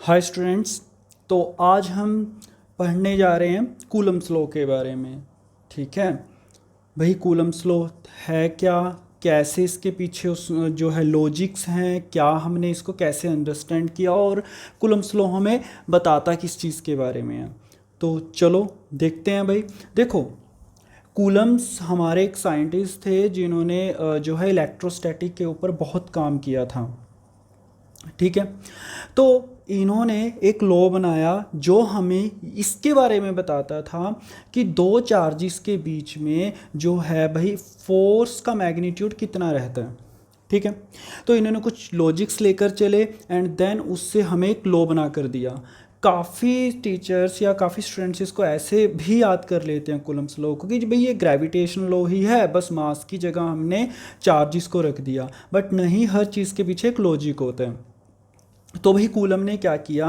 Hi students. तो आज हम पढ़ने जा रहे हैं कूलम्स लॉ के बारे में। ठीक है भाई, कूलम्स लॉ है क्या, कैसे इसके पीछे उस जो है लॉजिक्स हैं, क्या हमने इसको कैसे अंडरस्टैंड किया और कूलम्स लॉ हमें बताता किस चीज़ के बारे में है। तो चलो देखते हैं भाई। देखो, कूलम्स हमारे एक साइंटिस्ट थे जिन्होंने जो है इलेक्ट्रोस्टैटिक के ऊपर बहुत काम किया था। ठीक है, तो इन्होंने एक लॉ बनाया जो हमें इसके बारे में बताता था कि दो चार्जेस के बीच में जो है भाई फोर्स का मैग्नीट्यूड कितना रहता है। ठीक है, तो इन्होंने कुछ लॉजिक्स लेकर चले एंड देन उससे हमें एक लॉ बना कर दिया। काफ़ी टीचर्स या काफ़ी स्टूडेंट्स इसको ऐसे भी याद कर लेते हैं कूलम्स लॉ को कि भाई ये ग्रेविटेशन लॉ ही है, बस मास की जगह हमने चार्जेस को रख दिया। बट नहीं, हर चीज़ के पीछे एक लॉजिक होता है। तो भाई कूलम ने क्या किया,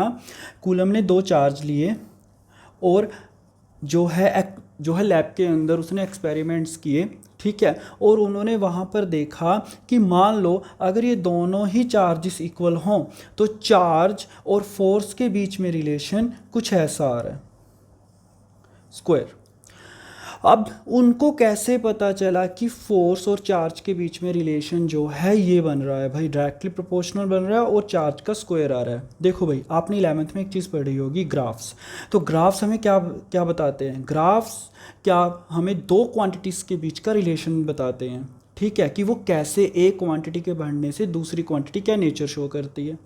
कूलम ने दो चार्ज लिए और जो है लैब के अंदर उसने एक्सपेरिमेंट्स किए। ठीक है, और उन्होंने वहाँ पर देखा कि मान लो अगर ये दोनों ही चार्जेस इक्वल हों तो चार्ज और फोर्स के बीच में रिलेशन कुछ ऐसा आ रहा है, स्क्वायर। अब उनको कैसे पता चला कि फोर्स और चार्ज के बीच में रिलेशन जो है ये बन रहा है भाई, डायरेक्टली प्रोपोर्शनल बन रहा है और चार्ज का स्क्वायर आ रहा है। देखो भाई, आपने 11th में एक चीज़ पढ़ी होगी, ग्राफ्स। तो ग्राफ्स हमें क्या क्या बताते हैं, ग्राफ्स क्या हमें दो क्वांटिटीज़ के बीच का रिलेशन बताते हैं। ठीक है, कि वो कैसे एक क्वांटिटी के बढ़ने से दूसरी क्वांटिटी क्या नेचर शो करती है।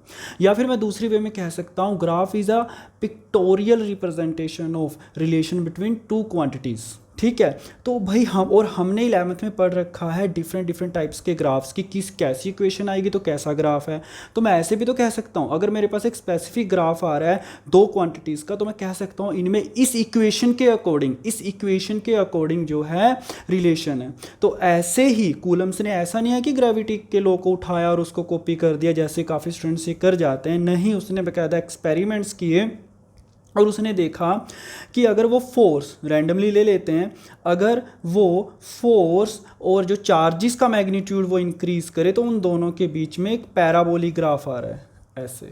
या फिर मैं दूसरी वे में कह सकता हूँ, graph is a pictorial representation of relation between two quantities. ठीक है, तो भाई हमने 11th में पढ़ रखा है डिफरेंट टाइप्स के ग्राफ्स की, किस कैसी इक्वेशन आएगी तो कैसा ग्राफ है। तो मैं ऐसे भी तो कह सकता हूँ, अगर मेरे पास एक स्पेसिफिक ग्राफ आ रहा है दो क्वांटिटीज़ का, तो मैं कह सकता हूँ इनमें इस इक्वेशन के अकॉर्डिंग जो है रिलेशन है। तो ऐसे ही कूलम्स ने ऐसा नहीं है कि ग्रेविटी के लॉ को उठाया और उसको कॉपी कर दिया जैसे काफ़ी स्टूडेंट्स ये कर जाते हैं। नहीं, उसने बाकायदा एक्सपेरिमेंट्स किए और उसने देखा कि अगर वो फोर्स रैंडमली ले लेते हैं, अगर वो फोर्स और जो चार्जेस का मैग्नीट्यूड वो इंक्रीज करे तो उन दोनों के बीच में एक पैराबोलिक ग्राफ आ रहा है ऐसे।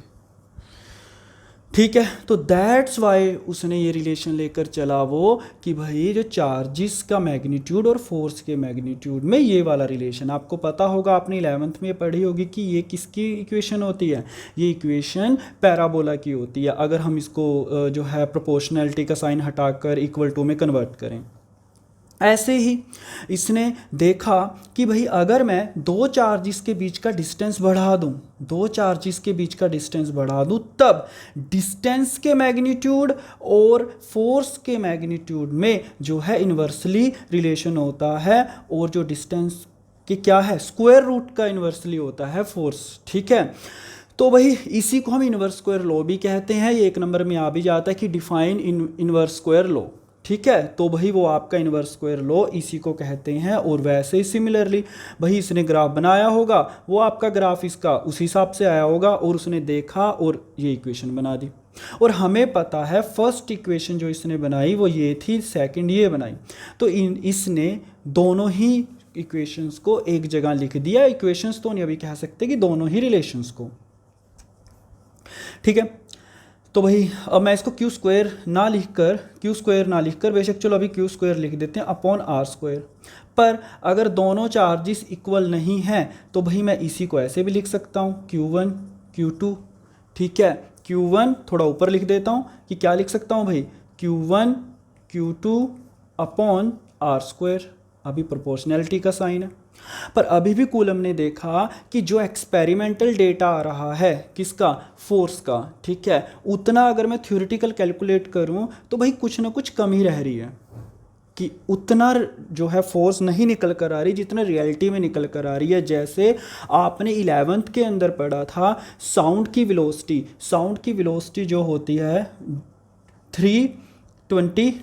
ठीक है, तो दैट्स वाई उसने ये रिलेशन लेकर चला वो कि भाई जो चार्जेस का मैग्नीट्यूड और फोर्स के मैग्नीट्यूड में ये वाला रिलेशन, आपको पता होगा, आपने 11th में पढ़ी होगी कि ये किसकी इक्वेशन होती है, ये इक्वेशन पैराबोला की होती है अगर हम इसको जो है प्रोपोर्शनैलिटी का साइन हटाकर इक्वल टू में कन्वर्ट करें। ऐसे ही इसने देखा कि भाई अगर मैं दो चार्जेस के बीच का डिस्टेंस बढ़ा दूं, तब डिस्टेंस के मैग्नीट्यूड और फोर्स के मैग्नीट्यूड में जो है इन्वर्सली रिलेशन होता है, और जो डिस्टेंस के क्या है, स्क्वायर रूट का इन्वर्सली होता है फोर्स। ठीक है, तो भाई इसी को हम इन्वर्स स्क्वायर लॉ भी कहते हैं। ये एक नंबर में आ भी जाता है कि डिफाइन इन्वर्स स्क्वायर लॉ। ठीक है, तो भाई वो आपका इन्वर्स स्क्वायर लॉ इसी को कहते हैं। और वैसे ही सिमिलरली भाई इसने ग्राफ बनाया होगा, वो आपका ग्राफ इसका उस हिसाब से आया होगा और उसने देखा और ये इक्वेशन बना दी। और हमें पता है फर्स्ट इक्वेशन जो इसने बनाई वो ये थी, सेकंड ये बनाई। तो इसने दोनों ही इक्वेशंस को एक जगह लिख दिया। इक्वेशंस तो नहीं अभी कह सकते कि दोनों ही रिलेशंस को। ठीक है, तो भाई अब मैं इसको क्यू स्क्वायर ना लिखकर बेशक चलो अभी क्यू स्क्वायर लिख देते हैं अपॉन आर स्क्वायर। पर अगर दोनों चार्जेस इक्वल नहीं हैं तो भाई मैं इसी को ऐसे भी लिख सकता हूँ, Q1 Q2। ठीक है, Q1 थोड़ा ऊपर लिख देता हूँ कि क्या लिख सकता हूँ भाई, Q1 Q2 upon R square. अभी प्रोपोर्शनैलिटी का साइन है। पर अभी भी कूलम ने देखा कि जो एक्सपेरिमेंटल डेटा आ रहा है किसका, फोर्स का, ठीक है, उतना अगर मैं थ्योरेटिकल कैलकुलेट करूं तो भाई कुछ ना कुछ कमी रह रही है, कि उतना जो है फोर्स नहीं निकल कर आ रही जितना रियलिटी में निकल कर आ रही है। जैसे आपने 11th के अंदर पढ़ा था साउंड की वेलोसिटी जो होती है 320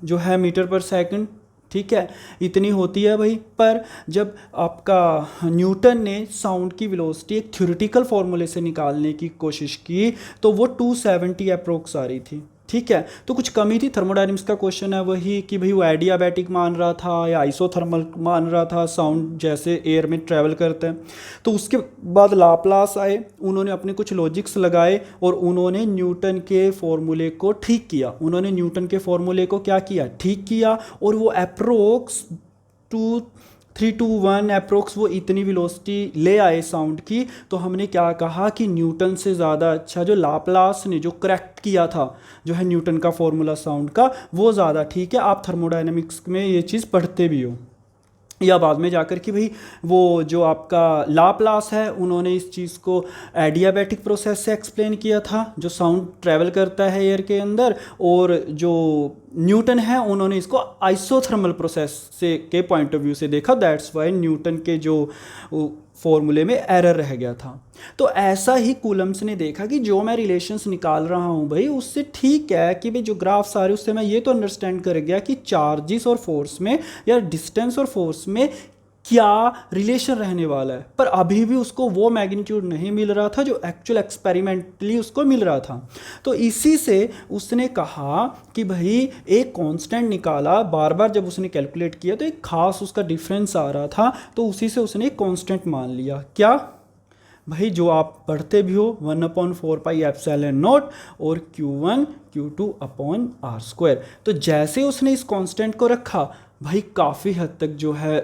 जो है मीटर पर सेकंड। ठीक है, इतनी होती है भाई। पर जब आपका न्यूटन ने साउंड की वेलोसिटी एक थ्योरेटिकल फॉर्मूले से निकालने की कोशिश की तो वो 270 अप्रोक्स आ रही थी। ठीक है। तो कुछ कमी थी, थर्मोडायनेमिक्स का क्वेश्चन है वही कि भाई वो एडियाबैटिक मान रहा था या आइसोथर्मल मान रहा था, साउंड जैसे एयर में ट्रैवल करते हैं। तो उसके बाद लाप्लास आए, उन्होंने अपने कुछ लॉजिक्स लगाए और उन्होंने न्यूटन के फॉर्मूले को ठीक किया। उन्होंने न्यूटन के फॉर्मूले को क्या किया, ठीक किया। और वो अप्रोक्स 321 अप्रोक्स वो इतनी वेलोसिटी ले आए साउंड की। तो हमने क्या कहा कि न्यूटन से ज़्यादा अच्छा जो लाप्लास ने जो करेक्ट किया था जो है न्यूटन का फॉर्मूला साउंड का, वो ज़्यादा ठीक है। आप थर्मोडायनेमिक्स में ये चीज़ पढ़ते भी हो या बाद में जाकर कि भाई वो जो आपका लाप्लास है उन्होंने इस चीज़ को एडियाबैटिक प्रोसेस से एक्सप्लेन किया था, जो साउंड ट्रैवल करता है एयर के अंदर। और जो न्यूटन है उन्होंने इसको आइसोथर्मल प्रोसेस से के पॉइंट ऑफ व्यू से देखा। दैट्स वाई न्यूटन के जो फॉर्मूले में एरर रह गया था। तो ऐसा ही कूलम्स ने देखा कि जो मैं रिलेशंस निकाल रहा हूँ भाई उससे ठीक है कि भाई जो ग्राफ्स आ रहे हैं उससे मैं ये तो अंडरस्टैंड कर गया कि चार्जेस और फोर्स में या डिस्टेंस और फोर्स में क्या रिलेशन रहने वाला है। पर अभी भी उसको वो मैग्नीट्यूड नहीं मिल रहा था जो एक्चुअल एक्सपेरिमेंटली उसको मिल रहा था। तो इसी से उसने कहा कि भाई एक कांस्टेंट निकाला, बार बार जब उसने कैलकुलेट किया तो एक खास उसका डिफरेंस आ रहा था, तो उसी से उसने एक कांस्टेंट मान लिया। क्या भाई, जो आप पढ़ते भी हो 1/4πε0 और Q1 Q2/r²। तो जैसे उसने इस कांस्टेंट को रखा भाई काफ़ी हद तक जो है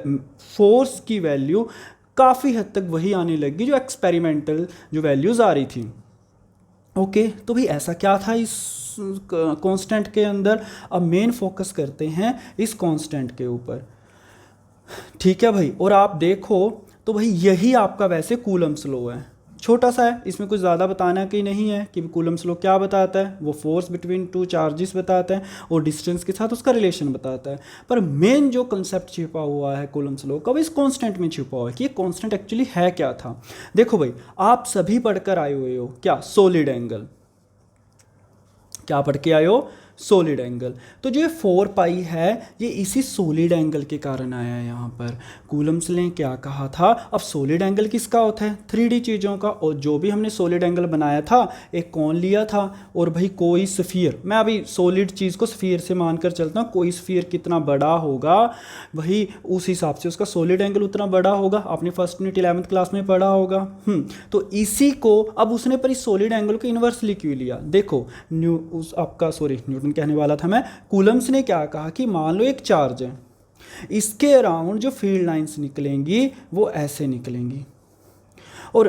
फोर्स की वैल्यू काफ़ी हद तक वही आने लगी जो एक्सपेरिमेंटल जो वैल्यूज़ आ रही थी। ओके, तो भाई ऐसा क्या था इस कांस्टेंट के अंदर। अब मेन फोकस करते हैं इस कांस्टेंट के ऊपर, ठीक है भाई। और आप देखो तो भाई यही आपका वैसे कूलम्स लॉ है, छोटा सा है, इसमें कुछ ज़्यादा बताना की नहीं है कि कूलम्स लॉ क्या बताता है। वो फोर्स बिटवीन टू चार्जेस बताता है और डिस्टेंस के साथ उसका रिलेशन बताता है। पर मेन जो कंसेप्ट छिपा हुआ है कूलम्स लॉ का वो इस कांस्टेंट में छिपा हुआ है कि ये कांस्टेंट एक्चुअली है क्या था। देखो भाई, आप सभी पढ़कर आए हुए हो क्या, सॉलिड एंगल। क्या पढ़ के आए हो, सॉलिड एंगल। तो जो ये 4 पाई है ये इसी सॉलिड एंगल के कारण आया है यहाँ पर। कूलम्स ने क्या कहा था, अब सॉलिड एंगल किसका होता है, 3D चीज़ों का। और जो भी हमने सॉलिड एंगल बनाया था, एक कौन लिया था और भाई कोई स्फीयर, मैं अभी सॉलिड चीज़ को स्फीयर से मानकर चलता हूँ, कोई स्फीयर कितना बड़ा होगा वही उस हिसाब से उसका सॉलिड एंगल उतना बड़ा होगा। आपने फर्स्ट यूनिट 11th क्लास में पढ़ा होगा। तो इसी को अब उसने पर इस सॉलिड एंगल को इन्वर्सली क्यों लिया। देखो न्यूटन कहने वाला था मैं, कूलम्स ने क्या कहा कि मान लो एक चार्ज है, इसके अराउंड जो फील्ड लाइंस निकलेंगी वो ऐसे निकलेंगी। और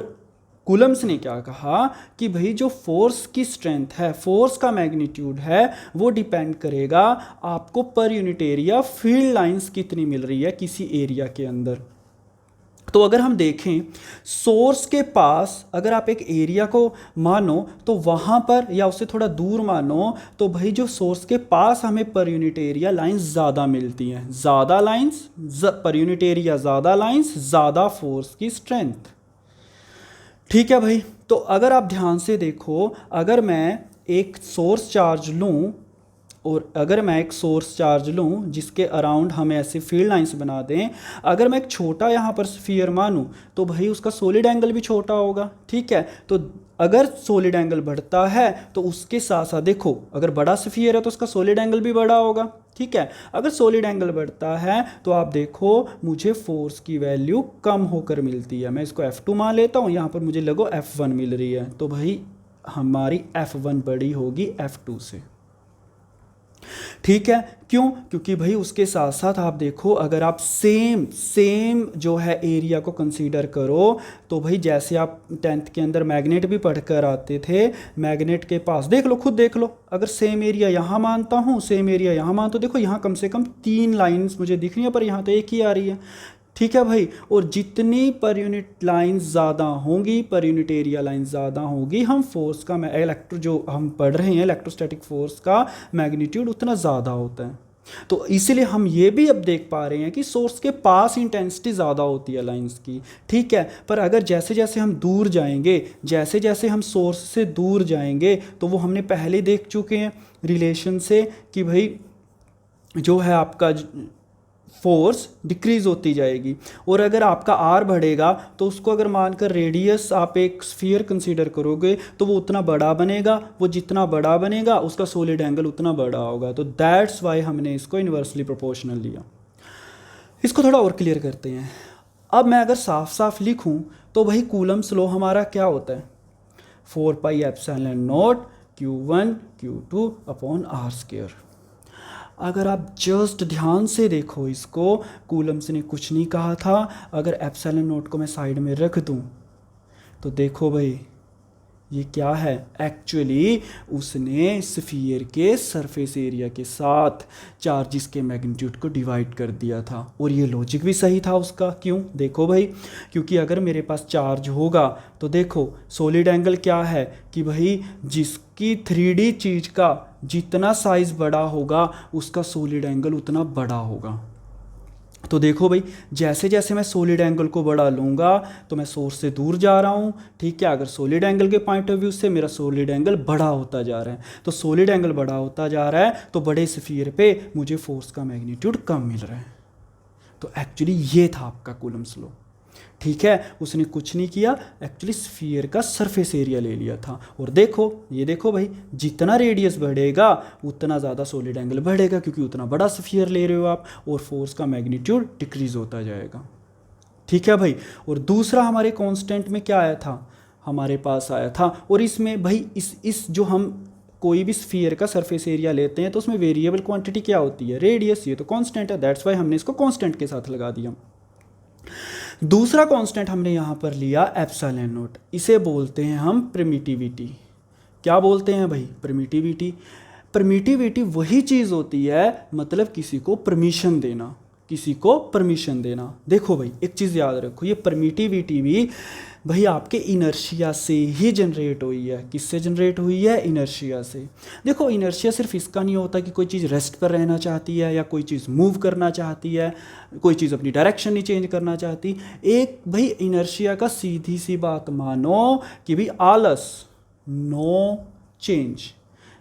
कूलम्स ने क्या कहा कि भाई जो फोर्स की स्ट्रेंथ है, फोर्स का मैग्नीट्यूड है, वो डिपेंड करेगा आपको per unit area field lines कितनी मिल रही है किसी एरिया के अंदर। तो अगर हम देखें सोर्स के पास अगर आप एक एरिया को मानो तो वहाँ पर, या उससे थोड़ा दूर मानो तो भाई जो सोर्स के पास हमें पर यूनिट एरिया लाइंस ज़्यादा मिलती हैं। ज़्यादा लाइंस पर यूनिट एरिया, ज़्यादा लाइंस, ज़्यादा फोर्स की स्ट्रेंथ। ठीक है भाई। तो अगर आप ध्यान से देखो, अगर मैं एक सोर्स चार्ज लूँ और अगर मैं एक सोर्स चार्ज लूँ जिसके अराउंड हम ऐसे फील्ड लाइंस बना दें, अगर मैं एक छोटा यहाँ पर स्फीयर मानूँ तो भाई उसका सॉलिड एंगल भी छोटा होगा। ठीक है, तो अगर सॉलिड एंगल बढ़ता है तो उसके साथ साथ देखो अगर बड़ा स्फीयर है तो उसका सॉलिड एंगल भी बड़ा होगा। ठीक है, अगर सॉलिड एंगल बढ़ता है तो आप देखो मुझे फोर्स की वैल्यू कम होकर मिलती है। मैं इसको F2 मान लेता हूँ, यहाँ पर मुझे लगो F1 मिल रही है, तो भाई हमारी F1 बड़ी होगी F2 से। ठीक है, क्यों, क्योंकि भाई उसके साथ साथ आप देखो अगर आप सेम जो है एरिया को कंसीडर करो तो भाई जैसे आप 10th के अंदर मैग्नेट भी पढ़कर आते थे, मैग्नेट के पास देख लो, खुद देख लो, अगर सेम एरिया यहाँ मानता हूँ, सेम एरिया यहाँ मानता हूँ, देखो यहाँ कम से कम 3 लाइन्स मुझे दिख रही है पर यहाँ तो एक ही आ रही है। ठीक है भाई, और जितनी पर यूनिट लाइंस ज़्यादा होंगी, पर यूनिट एरिया लाइंस ज़्यादा होगी, हम फोर्स का जो हम पढ़ रहे हैं इलेक्ट्रोस्टैटिक फोर्स का मैग्नीट्यूड उतना ज़्यादा होता है। तो इसीलिए हम ये भी अब देख पा रहे हैं कि सोर्स के पास इंटेंसिटी ज़्यादा होती है लाइंस की। ठीक है, पर अगर जैसे जैसे हम दूर जाएंगे, जैसे जैसे हम सोर्स से दूर जाएंगे, तो वो हमने पहले देख चुके हैं रिलेशन से कि भाई जो है आपका फोर्स डिक्रीज होती जाएगी। और अगर आपका आर बढ़ेगा तो उसको अगर मानकर रेडियस आप एक स्फीयर कंसीडर करोगे तो वो उतना बड़ा बनेगा, वो जितना बड़ा बनेगा उसका सॉलिड एंगल उतना बड़ा होगा। तो दैट्स वाई हमने इसको इन्वर्सली प्रोपोर्शनल लिया। इसको थोड़ा और क्लियर करते हैं। अब मैं अगर साफ साफ लिखूं तो वही कूलम्स लॉ हमारा क्या होता है, 4πε0 Q1 Q2 upon R square. अगर आप जस्ट ध्यान से देखो इसको, कूलम्स ने कुछ नहीं कहा था। अगर एप्सिलॉन नोट को मैं साइड में रख दूं तो देखो भाई ये क्या है, एक्चुअली उसने स्फीयर के सरफेस एरिया के साथ चार्जिस के मैग्नीट्यूड को डिवाइड कर दिया था। और ये लॉजिक भी सही था उसका। क्यों? देखो भाई, क्योंकि अगर मेरे पास चार्ज होगा तो देखो सॉलिड एंगल क्या है कि भाई जिसकी 3D चीज़ का जितना साइज़ बड़ा होगा उसका सॉलिड एंगल उतना बड़ा होगा। तो देखो भाई, जैसे जैसे मैं सॉलिड एंगल को बढ़ा लूँगा तो मैं सोर्स से दूर जा रहा हूँ, ठीक है। अगर सॉलिड एंगल के पॉइंट ऑफ व्यू से मेरा सॉलिड एंगल बड़ा होता जा रहा है, तो सॉलिड एंगल बड़ा होता जा रहा है तो बड़े स्फीयर पे मुझे फोर्स का मैग्नीट्यूड कम मिल रहा है। तो एक्चुअली ये था आपका कूलम्स लॉ, ठीक है। उसने कुछ नहीं किया, एक्चुअली स्फीयर का सरफेस एरिया ले लिया था। और देखो, ये देखो भाई, जितना रेडियस बढ़ेगा उतना ज़्यादा सॉलिड एंगल बढ़ेगा, क्योंकि उतना बड़ा स्फीयर ले रहे हो आप, और फोर्स का मैग्नीट्यूड डिक्रीज होता जाएगा, ठीक है भाई। और दूसरा हमारे कांस्टेंट में क्या आया था, हमारे पास आया था, और इसमें भाई इस जो हम कोई भी स्फीयर का सरफेस एरिया लेते हैं तो उसमें वेरिएबल क्वांटिटी क्या होती है, रेडियस। ये तो कांस्टेंट है, दैट्स वाई हमने इसको कांस्टेंट के साथ लगा दिया। दूसरा कांस्टेंट हमने यहाँ पर लिया एप्सिलॉन नोट, इसे बोलते हैं हम परमिटिविटी। क्या बोलते हैं भाई, परमिटिविटी। परमिटिविटी वही चीज़ होती है, मतलब किसी को परमिशन देना, किसी को परमिशन देना। देखो भाई, एक चीज़ याद रखो, ये परमिटिविटी भी भाई आपके इनर्शिया से ही जनरेट हुई है। किससे जनरेट हुई है, इनर्शिया से। देखो, इनर्शिया सिर्फ इसका नहीं होता कि कोई चीज़ रेस्ट पर रहना चाहती है या कोई चीज़ मूव करना चाहती है, कोई चीज़ अपनी डायरेक्शन नहीं चेंज करना चाहती। एक भाई इनर्शिया का सीधी सी बात मानो कि भाई आलस, नो चेंज,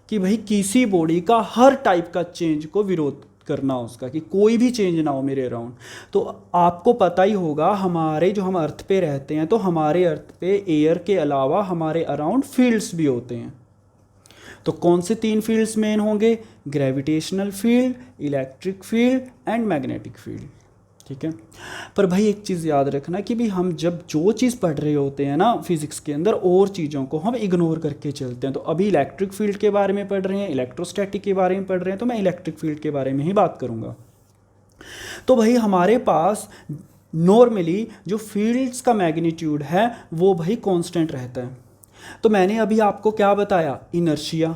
कि भाई किसी बॉडी का हर टाइप का चेंज को विरोध करना उसका, कि कोई भी चेंज ना हो मेरे अराउंड। तो आपको पता ही होगा, हमारे जो हम अर्थ पे रहते हैं तो हमारे अर्थ पे एयर के अलावा हमारे अराउंड फील्ड्स भी होते हैं। तो कौन से 3 फील्ड्स मेन होंगे, gravitational field, electric field and magnetic field, ठीक है। पर भाई एक चीज़ याद रखना कि भी हम जब जो चीज़ पढ़ रहे होते हैं ना फिजिक्स के अंदर, और चीज़ों को हम इग्नोर करके चलते हैं। तो अभी इलेक्ट्रिक फील्ड के बारे में पढ़ रहे हैं, इलेक्ट्रोस्टैटिक के बारे में पढ़ रहे हैं, तो मैं इलेक्ट्रिक फील्ड के बारे में ही बात करूँगा। तो भाई हमारे पास नॉर्मली जो फील्ड्स का मैग्नीट्यूड है वो भाई कांस्टेंट रहता है। तो मैंने अभी आपको क्या बताया, इनर्शिया,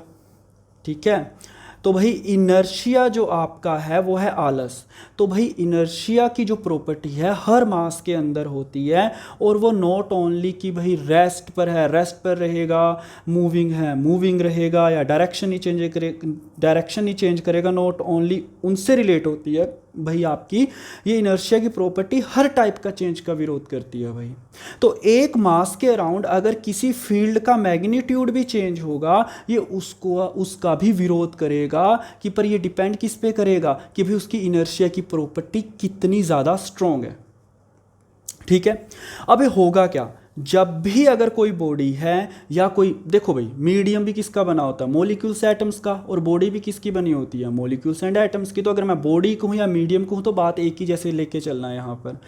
ठीक है। तो भाई इनर्शिया जो आपका है वो है आलस। तो भाई इनर्शिया की जो प्रॉपर्टी है हर मास के अंदर होती है, और वो नॉट ओनली कि भाई रेस्ट पर है, रेस्ट पर रहेगा, मूविंग है, मूविंग रहेगा, या डायरेक्शन नहीं चेंज करेगा, नॉट ओनली उनसे रिलेट होती है भाई आपकी ये इनर्शिया की प्रॉपर्टी हर टाइप का चेंज का विरोध करती है भाई। तो एक मास के अराउंड अगर किसी फील्ड का मैग्नीट्यूड भी चेंज होगा, ये उसका भी विरोध करेगा, कि पर ये डिपेंड किस पे करेगा कि भाई उसकी इनर्शिया की प्रॉपर्टी कितनी ज़्यादा स्ट्रॉन्ग है, ठीक है। अब ये होगा क्या, जब भी अगर कोई बॉडी है या कोई, देखो भाई मीडियम भी किसका बना होता है, मॉलिक्यूल्स एटम्स का, और बॉडी भी किसकी बनी होती है, मॉलिक्यूल्स एंड एटम्स की। तो अगर मैं बॉडी कहूँ या मीडियम कहूँ तो बात एक ही जैसे लेके चलना है यहाँ पर।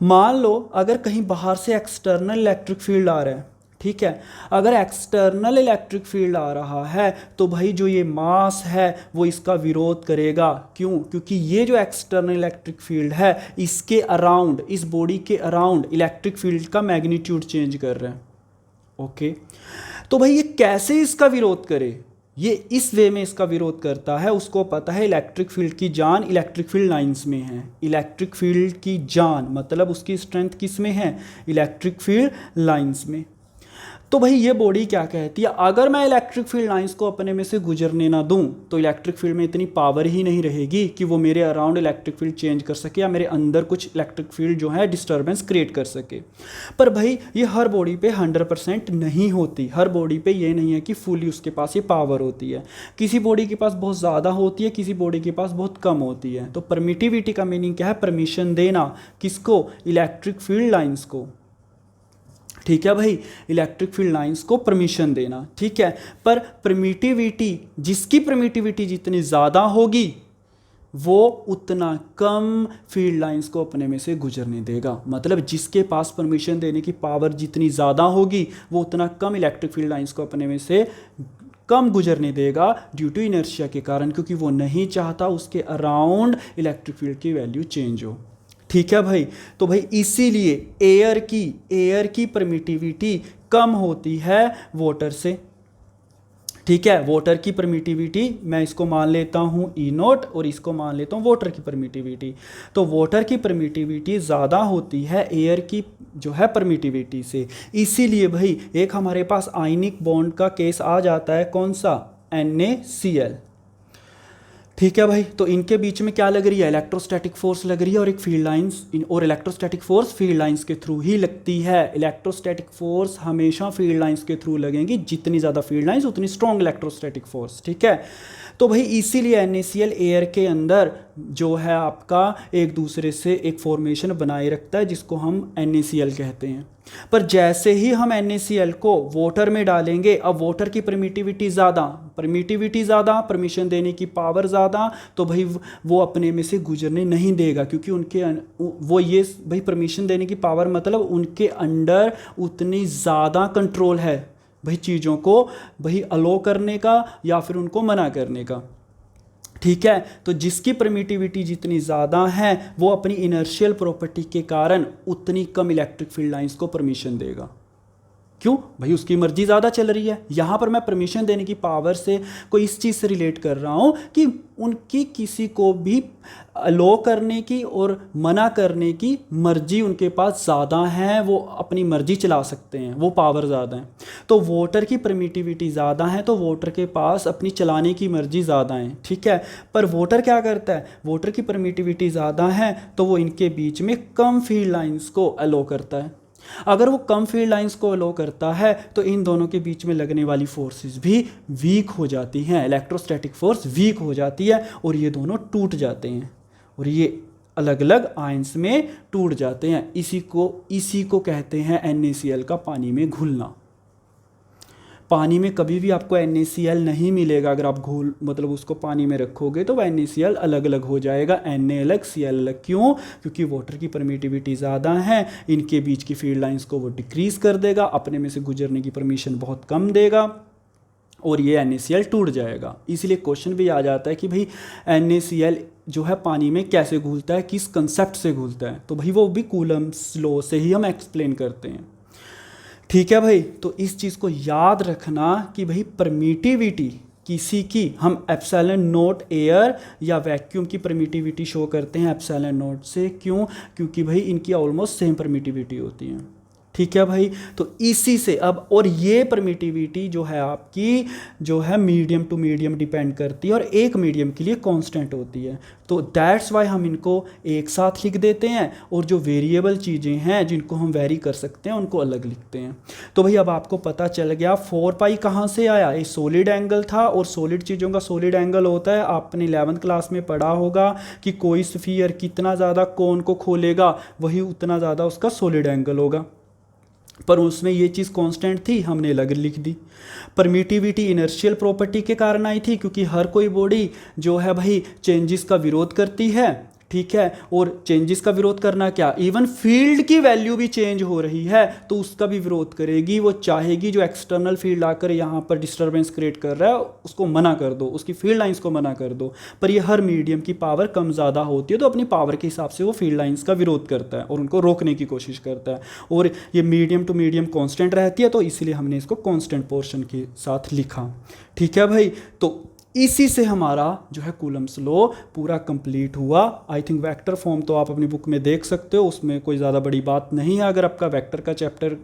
मान लो अगर कहीं बाहर से एक्सटर्नल इलेक्ट्रिक फील्ड आ रहा है, ठीक है। अगर एक्सटर्नल इलेक्ट्रिक फील्ड आ रहा है तो भाई जो ये मास है वो इसका विरोध करेगा। क्यों? क्योंकि ये जो एक्सटर्नल इलेक्ट्रिक फील्ड है इसके अराउंड, इस बॉडी के अराउंड इलेक्ट्रिक फील्ड का मैग्नीट्यूड चेंज कर रहा है, ओके। तो भाई ये कैसे इसका विरोध करे, ये इस वे में इसका विरोध करता है। उसको पता है इलेक्ट्रिक फील्ड की जान इलेक्ट्रिक फील्ड लाइंस में है। इलेक्ट्रिक फील्ड की जान मतलब उसकी स्ट्रेंथ किस में है, इलेक्ट्रिक फील्ड लाइंस में। तो भाई ये बॉडी क्या कहती है, अगर मैं इलेक्ट्रिक फील्ड लाइंस को अपने में से गुजरने ना दूं तो इलेक्ट्रिक फील्ड में इतनी पावर ही नहीं रहेगी कि वो मेरे अराउंड इलेक्ट्रिक फील्ड चेंज कर सके या मेरे अंदर कुछ इलेक्ट्रिक फील्ड जो है डिस्टर्बेंस क्रिएट कर सके। पर भाई ये हर बॉडी पे 100% नहीं होती, हर बॉडी पे ये नहीं है कि फुली उसके पास ये पावर होती है। किसी बॉडी के पास बहुत ज़्यादा होती है, किसी बॉडी के पास बहुत कम होती है। तो परमिटिविटी का मीनिंग क्या है, परमिशन देना, किसको, इलेक्ट्रिक फील्ड लाइंस को। ठीक है भाई, इलेक्ट्रिक फील्ड लाइंस को परमिशन देना, ठीक है। पर परमिटिविटी, जिसकी परमिटिविटी जितनी ज़्यादा होगी वो उतना कम फील्ड लाइंस को अपने में से गुजरने देगा। मतलब जिसके पास परमिशन देने की पावर जितनी ज़्यादा होगी वो उतना कम इलेक्ट्रिक फील्ड लाइंस को अपने में से कम गुजरने देगा ड्यू टू इनर्शिया के कारण, क्योंकि वो नहीं चाहता उसके अराउंड इलेक्ट्रिक फील्ड की वैल्यू चेंज हो। ठीक है भाई, तो भाई इसीलिए एयर की परमिटिविटी कम होती है वाटर से। ठीक है, वाटर की परमिटिविटी मैं इसको मान लेता हूँ ई नोट और इसको मान लेता हूँ वाटर की परमिटिविटी। तो वाटर की परमिटिविटी ज़्यादा होती है एयर की जो है परमिटिविटी से। इसीलिए भाई एक हमारे पास आयनिक बॉन्ड का केस आ जाता है, कौन सा, NaCl। ठीक है भाई, तो इनके बीच में क्या लग रही है, इलेक्ट्रोस्टैटिक फोर्स लग रही है और एक फील्ड लाइंस, और इलेक्ट्रोस्टैटिक फोर्स फील्ड लाइंस के थ्रू ही लगती है। इलेक्ट्रोस्टैटिक फोर्स हमेशा फील्ड लाइंस के थ्रू लगेंगी, जितनी ज़्यादा फील्ड लाइंस उतनी स्ट्रॉन्ग इलेक्ट्रोस्टैटिक फोर्स। ठीक है, तो भाई इसीलिए NaCl एयर के अंदर जो है आपका एक दूसरे से एक फॉर्मेशन बनाए रखता है जिसको हम NaCl कहते हैं। पर जैसे ही हम NaCl को वाटर में डालेंगे, अब वाटर की परमिटिविटी ज़्यादा, परमिशन देने की पावर ज़्यादा, तो भाई वो अपने में से गुजरने नहीं देगा, क्योंकि उनके वो ये भाई परमिशन देने की पावर मतलब उनके अंडर उतनी ज़्यादा कंट्रोल है भाई चीज़ों को भाई अलो करने का या फिर उनको मना करने का। ठीक है, तो जिसकी परमिटिविटी जितनी ज़्यादा है वो अपनी इनर्शियल प्रॉपर्टी के कारण उतनी कम इलेक्ट्रिक फील्ड लाइंस को परमिशन देगा। क्यों भाई, उसकी मर्जी ज़्यादा चल रही है। यहाँ पर मैं परमिशन देने की पावर से कोई इस चीज़ से रिलेट कर रहा हूँ कि उनकी किसी को भी अलो करने की और मना करने की मर्जी उनके पास ज़्यादा है, वो अपनी मर्जी चला सकते हैं, वो पावर ज़्यादा है। तो वाटर की परमिटिविटी ज़्यादा है तो वाटर के पास अपनी चलाने की मर्जी ज़्यादा है। ठीक है, पर वाटर क्या करता है, वाटर की परमिटिविटी ज़्यादा है तो वो इनके बीच में कम फील्ड लाइंस को अलो करता है। अगर वो कम फील्ड लाइंस को अलो करता है तो इन दोनों के बीच में लगने वाली फोर्सेस भी वीक हो जाती हैं, इलेक्ट्रोस्टैटिक फोर्स वीक हो जाती है और ये दोनों टूट जाते हैं और ये अलग अलग आयंस में टूट जाते हैं। इसी को कहते हैं NaCl का पानी में घुलना। पानी में कभी भी आपको NaCl नहीं मिलेगा, अगर आप मतलब उसको पानी में रखोगे तो वह NaCl अलग अलग हो जाएगा, Na अलग Cl अलग। क्यों, क्योंकि वाटर की परमिटिविटी ज़्यादा है, इनके बीच की फील्ड लाइंस को वो डिक्रीज कर देगा, अपने में से गुजरने की परमिशन बहुत कम देगा और ये NaCl टूट जाएगा। इसलिए क्वेश्चन भी आ जाता है कि भाई NaCl जो है पानी में कैसे घुलता है, किस कंसेप्ट से घुलता है, तो भाई वो भी कूलम्स लॉ से ही हम एक्सप्लेन करते हैं। ठीक है भाई, तो इस चीज़ को याद रखना कि भाई परमिटिविटी किसी की हम एप्सिलॉन नॉट एयर या वैक्यूम की परमिटिविटी शो करते हैं एप्सिलॉन नॉट से। क्यों, क्योंकि भाई इनकी ऑलमोस्ट सेम परमिटिविटी होती है। ठीक है भाई, तो इसी से अब, और ये परमिटिविटी जो है आपकी जो है मीडियम टू मीडियम डिपेंड करती है और एक मीडियम के लिए कांस्टेंट होती है। तो दैट्स वाई हम इनको एक साथ लिख देते हैं और जो वेरिएबल चीज़ें हैं जिनको हम वेरी कर सकते हैं उनको अलग लिखते हैं। तो भाई अब आपको पता चल गया 4 पाई कहाँ से आया, ये सॉलिड एंगल था और सॉलिड चीज़ों का सॉलिड एंगल होता है, आपने 11th क्लास में पढ़ा होगा कि कोई स्फीयर कितना ज़्यादा कोन को खोलेगा वही उतना ज़्यादा उसका सॉलिड एंगल होगा। पर उसमें ये चीज़ कांस्टेंट थी, हमने अलग लिख दी। परमिटिविटी इनर्शियल प्रॉपर्टी के कारण आई थी, क्योंकि हर कोई बॉडी जो है भाई चेंजेस का विरोध करती है। ठीक है, और चेंजेस का विरोध करना क्या, इवन फील्ड की वैल्यू भी चेंज हो रही है तो उसका भी विरोध करेगी। वो चाहेगी जो एक्सटर्नल फील्ड आकर यहाँ पर डिस्टर्बेंस क्रिएट कर रहा है उसको मना कर दो, उसकी फील्ड लाइंस को मना कर दो। पर ये हर मीडियम की पावर कम ज़्यादा होती है तो अपनी पावर के हिसाब से वो फील्ड लाइंस का विरोध करता है और उनको रोकने की कोशिश करता है। और ये मीडियम टू मीडियम कॉन्स्टेंट रहती है तो इसलिए हमने इसको कॉन्स्टेंट पोर्शन के साथ लिखा। ठीक है भाई, तो इसी से हमारा जो है कूलम्स लॉ पूरा कंप्लीट हुआ। आई थिंक वेक्टर फॉर्म तो आप अपनी बुक में देख सकते हो, उसमें कोई ज़्यादा बड़ी बात नहीं है। अगर आपका वेक्टर का चैप्टर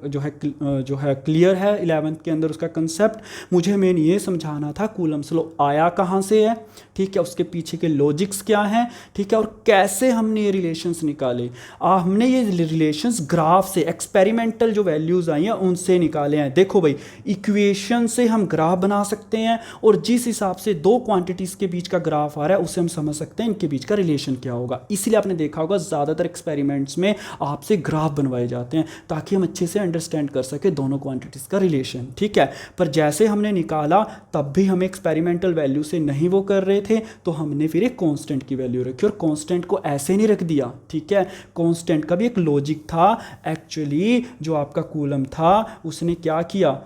जो है क्लियर है 11th के अंदर उसका कंसेप्ट, मुझे मेन ये समझाना था कूलम्स लॉ आया कहाँ से है, ठीक है, उसके पीछे के लॉजिक्स क्या हैं, ठीक है, और कैसे हमने ये रिलेशंस निकाले। हमने ये रिलेशंस ग्राफ से, एक्सपेरिमेंटल जो वैल्यूज़ आई हैं उनसे निकाले हैं। देखो भाई, इक्वेशन से हम ग्राफ बना सकते हैं, और जिस हिसाब से दो क्वांटिटीज़ के बीच का ग्राफ आ रहा है उससे हम समझ सकते हैं इनके बीच का रिलेशन क्या होगा। इसलिए आपने देखा होगा ज़्यादातर एक्सपेरिमेंट्स में आपसे ग्राफ बनवाए जाते हैं ताकि हम अच्छे से अंडरस्टैंड कर सके दोनों क्वांटिटीज़ का रिलेशन, ठीक है। पर जैसे हमने निकाला तब भी हम एक्सपेरिमेंटल वैल्यू से नहीं वो कर रहे थे, तो हमने फिर एक कांस्टेंट की वैल्यू रखी, और कांस्टेंट को ऐसे नहीं रख दिया, ठीक है। कांस्टेंट का भी एक लॉजिक था। एक्चुअली जो आपका कूलम था उसने क्या किया,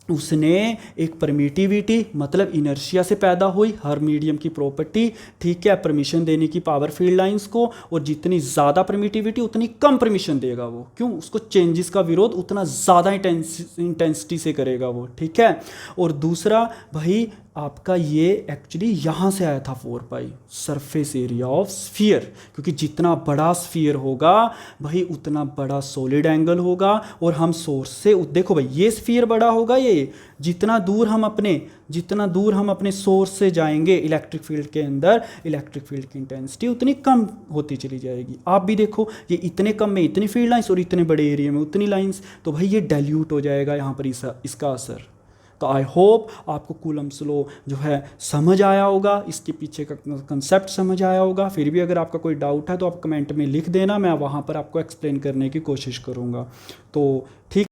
उसने एक परमिटिविटी मतलब इनर्शिया से पैदा हुई हर मीडियम की प्रॉपर्टी, ठीक है, परमिशन देने की पावर फील्ड लाइंस को, और जितनी ज़्यादा परमिटिविटी उतनी कम परमिशन देगा वो, क्यों, उसको चेंजेस का विरोध उतना ज़्यादा इंटेंसिटी से करेगा वो, ठीक है। और दूसरा भाई आपका ये एक्चुअली यहाँ से आया था 4 पाई सरफेस एरिया ऑफ स्फीयर, क्योंकि जितना बड़ा स्फीयर होगा भाई उतना बड़ा सॉलिड एंगल होगा, और हम सोर्स से देखो भाई ये स्फीयर बड़ा होगा, ये जितना दूर हम अपने सोर्स से जाएंगे इलेक्ट्रिक फील्ड के अंदर, इलेक्ट्रिक फील्ड की इंटेंसिटी उतनी कम होती चली जाएगी। आप भी देखो ये इतने कम में इतनी फील्ड लाइंस और इतने बड़े एरिया में उतनी लाइंस, तो भाई ये डाइल्यूट हो जाएगा यहाँ पर इसका असर। तो आई होप आपको कूलम्स लॉ जो है समझ आया होगा, इसके पीछे का कंसेप्ट समझ आया होगा। फिर भी अगर आपका कोई डाउट है तो आप कमेंट में लिख देना, मैं वहाँ पर आपको एक्सप्लेन करने की कोशिश करूँगा। तो ठीक।